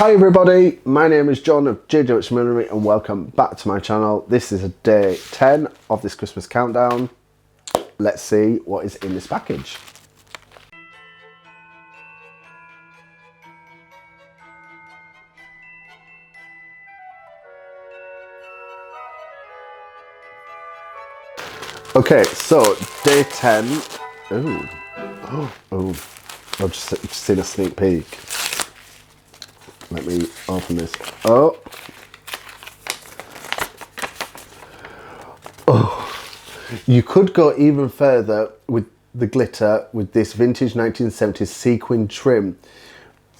Hi everybody, my name is John of Petershams Millinery and welcome back to my channel. This is day 10 of this Christmas countdown. Let's see what is in this package. Okay, so day 10. I've just seen a sneak peek. Let me open this up. You could go even further with the glitter with this vintage 1970s sequin trim.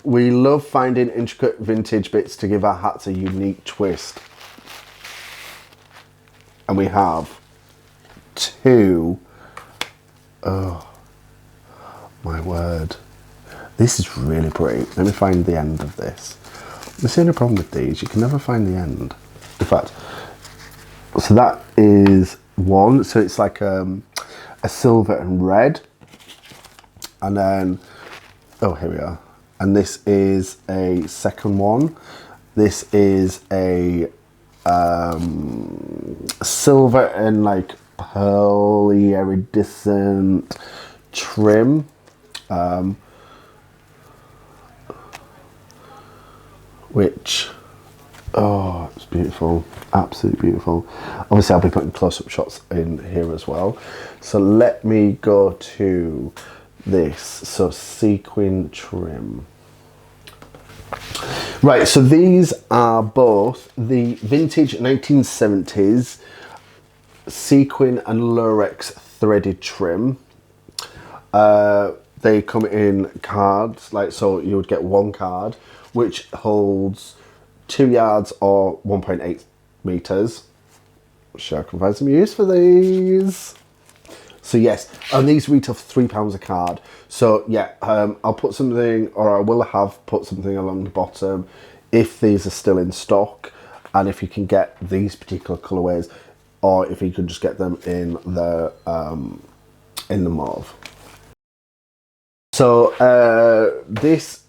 We love finding intricate vintage bits to give our hats a unique twist. And we have two. Oh my word. This is really pretty. Let me find the end of this. The only problem with these, you can never find the end. In fact, so that is one. So it's like a silver and red. And then, oh, here we are. And this is a second one. This is a silver and like pearly iridescent trim. Which, oh, it's beautiful, absolutely beautiful. Obviously I'll be putting close-up shots in here as well. So let me go to this, so sequin trim. Right, so these are both the vintage 1970s sequin and lurex threaded trim. They come in cards, like, so you would get one card which holds 2 yards or 1.8 meters. Sure, I can find some use for these. So yes, and these retail for £3 a card. So yeah, I'll put something, or I will have put something along the bottom if these are still in stock, and if you can get these particular colorways, or if you can just get them in the mauve. So this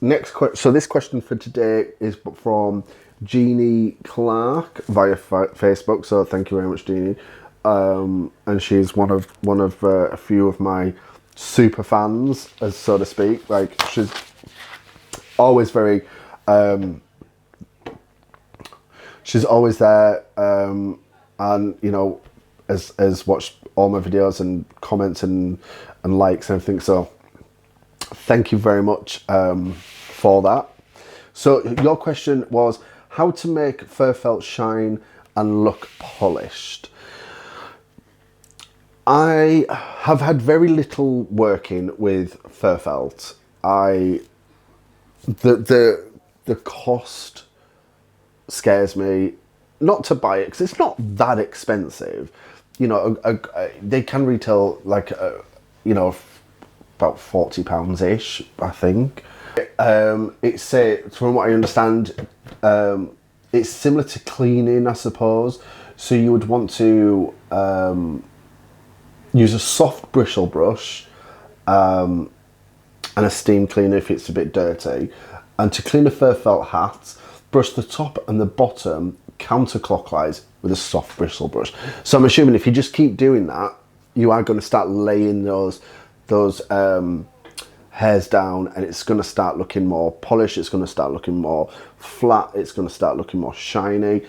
question for today is from Jeannie Clark via Facebook. So thank you very much, Jeannie. And she's one of a few of my super fans, as so to speak. Like, she's always very, she's always there, and you know, has watched all my videos and comments and likes and everything. So thank you very much for that. So your question was how to make fur felt shine and look polished. I have had very little working with fur felt. The cost scares me not to buy it because it's not that expensive. You know, they can retail like you know, about £40-ish, I think. It's from what I understand, it's similar to cleaning, I suppose. So you would want to use a soft bristle brush and a steam cleaner if it's a bit dirty. And to clean a fur felt hat, brush the top and the bottom counterclockwise with a soft bristle brush. So I'm assuming if you just keep doing that, you are going to start laying those hairs down, and it's going to start looking more polished, it's going to start looking more flat, it's going to start looking more shiny.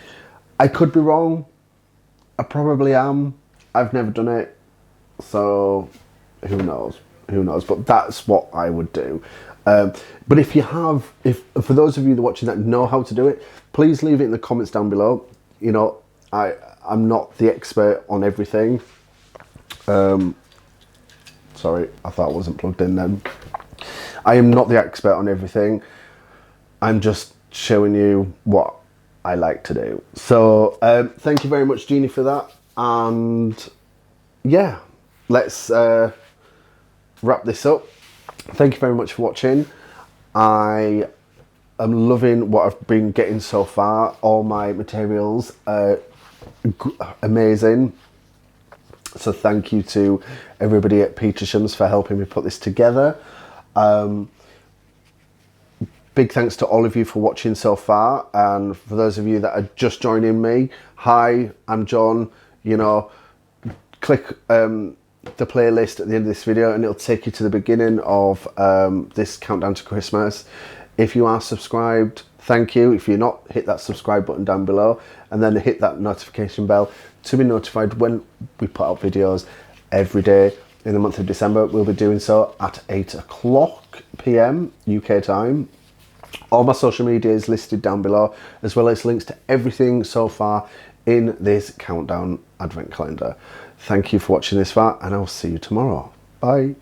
I could be wrong, I probably am. I've never done it, so who knows, but that's what I would do. But if you have, for those of you that are watching that know how to do it, please leave it in the comments down below. You know, I'm not the expert on everything. Sorry, I thought I wasn't plugged in then. I am not the expert on everything. I'm just showing you what I like to do. So thank you very much, Jeannie, for that. And yeah, let's wrap this up. Thank you very much for watching. I am loving what I've been getting so far. All my materials are amazing. So thank you to everybody at Petershams for helping me put this together. Big thanks to all of you for watching so far, and for those of you that are just joining me, hi, I'm John. You know, click the playlist at the end of this video and it'll take you to the beginning of this countdown to Christmas. If you are subscribed, thank you. If you're not, hit that subscribe button down below and then hit that notification bell to be notified when we put out videos every day. In the month of December, we'll be doing so at 8 o'clock PM UK time. All my social media is listed down below, as well as links to everything so far in this countdown advent calendar. Thank you for watching this far, and I'll see you tomorrow. Bye.